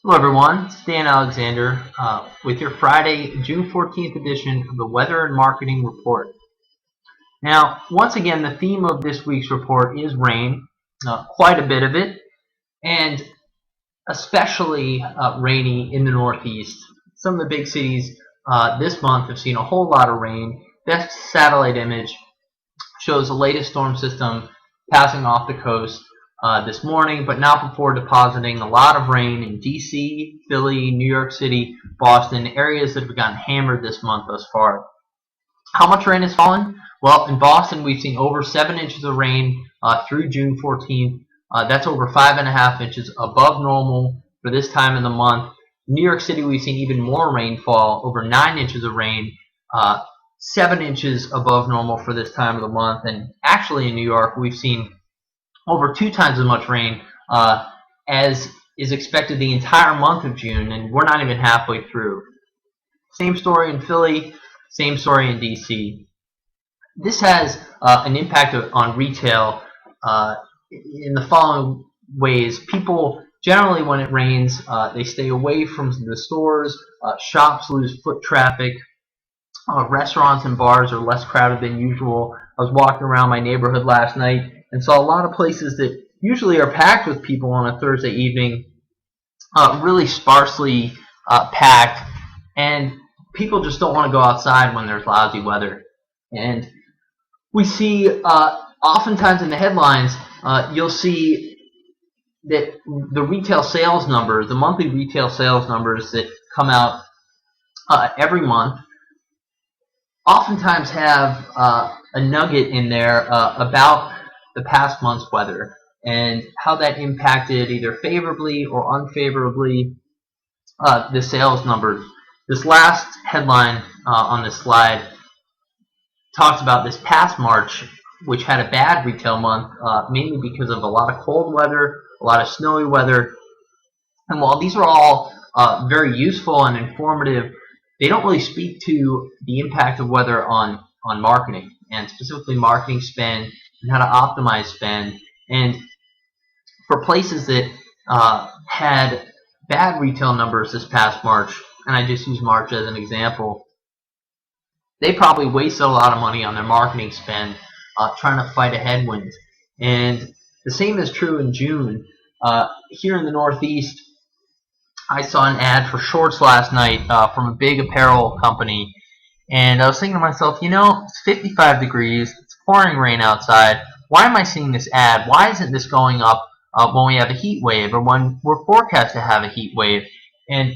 Hello everyone, it's Dan Alexander with your Friday, June 14th edition of the Weather and Marketing Report. Now, once again, the theme of this week's report is rain, quite a bit of it, and especially rainy in the Northeast. Some of the big cities this month have seen a whole lot of rain. Best satellite image shows the latest storm system passing off the coast this morning, but not before depositing a lot of rain in DC, Philly, New York City, Boston, areas that have gotten hammered this month thus far. How much rain has fallen? Well, in Boston, we've seen over 7 inches of rain through June 14th. That's over 5.5 inches above normal for this time of the month. In New York City, we've seen even more rainfall, over 9 inches of rain, 7 inches above normal for this time of the month. And actually in New York, we've seen over 2 times as much rain as is expected the entire month of June, and we're not even halfway through. Same story in Philly, same story in DC. This has an impact on retail in the following ways. People generally, when it rains, they stay away from the stores, shops lose foot traffic, restaurants and bars are less crowded than usual. I was walking around my neighborhood last night and saw a lot of places that usually are packed with people on a Thursday evening, really sparsely packed, and people just don't want to go outside when there's lousy weather. And we see oftentimes in the headlines, you'll see that the retail sales numbers, the monthly retail sales numbers that come out every month, oftentimes have a nugget in there about the past month's weather and how that impacted either favorably or unfavorably the sales numbers. This last headline on this slide talks about this past March, which had a bad retail month, mainly because of a lot of cold weather, a lot of snowy weather. And while these are all very useful and informative, they don't really speak to the impact of weather on marketing, and specifically marketing spend and how to optimize spend. And for places that had bad retail numbers this past March, and I just use March as an example, they probably wasted a lot of money on their marketing spend trying to fight a headwind. And the same is true in June. Here in the Northeast, I saw an ad for shorts last night from a big apparel company, and I was thinking to myself, it's 55 degrees, it's pouring rain outside. Why am I seeing this ad? Why isn't this going up when we have a heat wave or when we're forecast to have a heat wave? And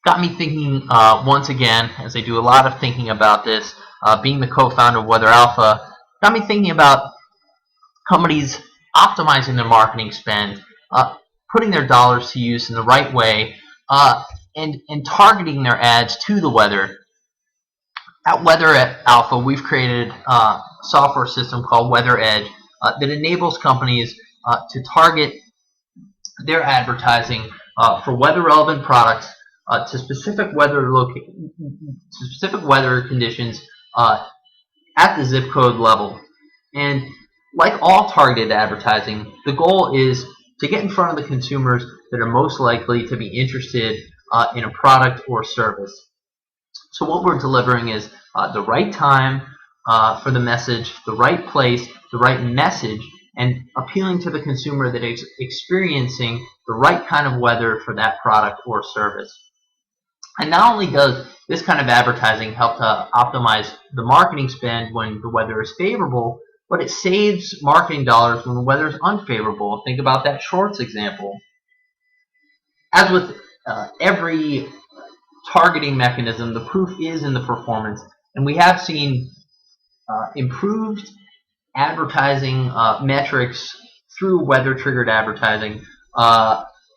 got me thinking once again, as I do a lot of thinking about this, being the co-founder of Weather Alpha, got me thinking about companies optimizing their marketing spend, putting their dollars to use in the right way, and targeting their ads to the weather. At Weather Alpha, we've created a software system called Weather Edge that enables companies to target their advertising for weather-relevant products to specific weather conditions at the zip code level. And like all targeted advertising, the goal is to get in front of the consumers that are most likely to be interested in a product or service. So what we're delivering is the right time for the message, the right place, the right message, and appealing to the consumer that is experiencing the right kind of weather for that product or service. And not only does this kind of advertising help to optimize the marketing spend when the weather is favorable, but it saves marketing dollars when the weather is unfavorable. Think about that shorts example. As with every targeting mechanism, the proof is in the performance, and we have seen improved advertising metrics through weather-triggered advertising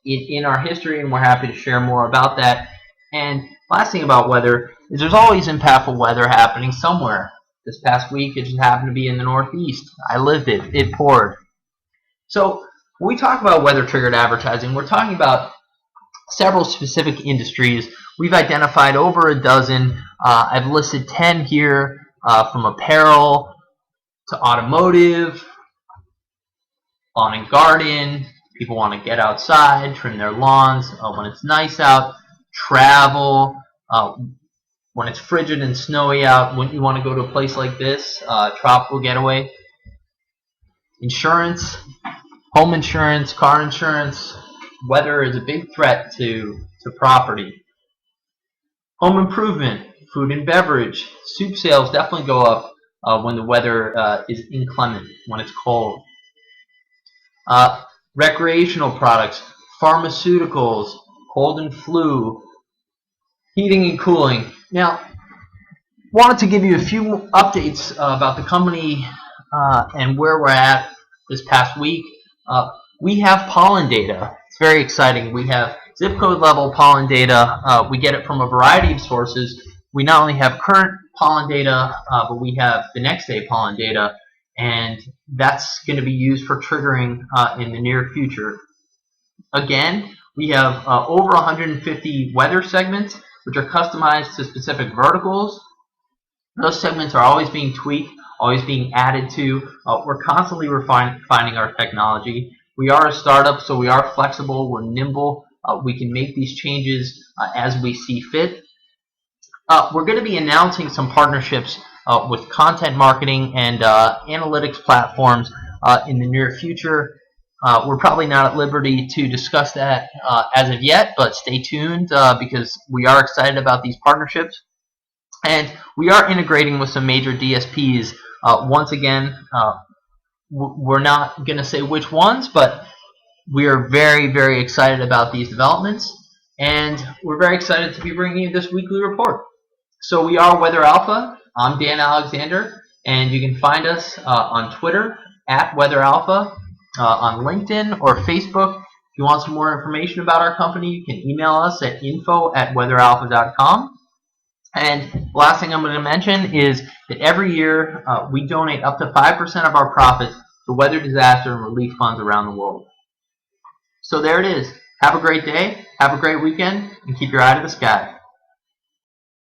in our history, and we're happy to share more about that. And last thing about weather is there's always impactful weather happening somewhere. This past week, it just happened to be in the Northeast. I lived it. It poured. So when we talk about weather-triggered advertising, we're talking about several specific industries. We've identified over a dozen. I've listed 10 here, from apparel to automotive, lawn and garden, People want to get outside, trim their lawns when it's nice out, travel. When it's frigid and snowy out, wouldn't you want to go to a place like this, tropical getaway? Insurance, home insurance, car insurance. Weather is a big threat to property. Home improvement, food and beverage. Soup sales definitely go up when the weather is inclement, when it's cold. Recreational products, pharmaceuticals, cold and flu, heating and cooling. Now, wanted to give you a few updates about the company and where we're at this past week. We have pollen data. It's very exciting. We have zip code level pollen data. We get it from a variety of sources. We not only have current pollen data, but we have the next day pollen data, and that's going to be used for triggering in the near future. Again, we have over 150 weather segments, which are customized to specific verticals. Those segments are always being tweaked, always being added to. We're constantly refining our technology. We are a startup, so we are flexible, we're nimble. We can make these changes as we see fit. We're going to be announcing some partnerships with content marketing and analytics platforms in the near future. We're probably not at liberty to discuss that as of yet, but stay tuned because we are excited about these partnerships. And we are integrating with some major DSPs. Once again, we're not going to say which ones, but we are very, very excited about these developments. And we're very excited to be bringing you this weekly report. So we are Weather Alpha. I'm Dan Alexander, and you can find us on Twitter at Weather Alpha, on LinkedIn or Facebook. If you want some more information about our company, you can email us at info@weatheralpha.com. And the last thing I'm going to mention is that every year we donate up to 5% of our profits to weather disaster and relief funds around the world. So there it is. Have a great day, have a great weekend, and keep your eye to the sky.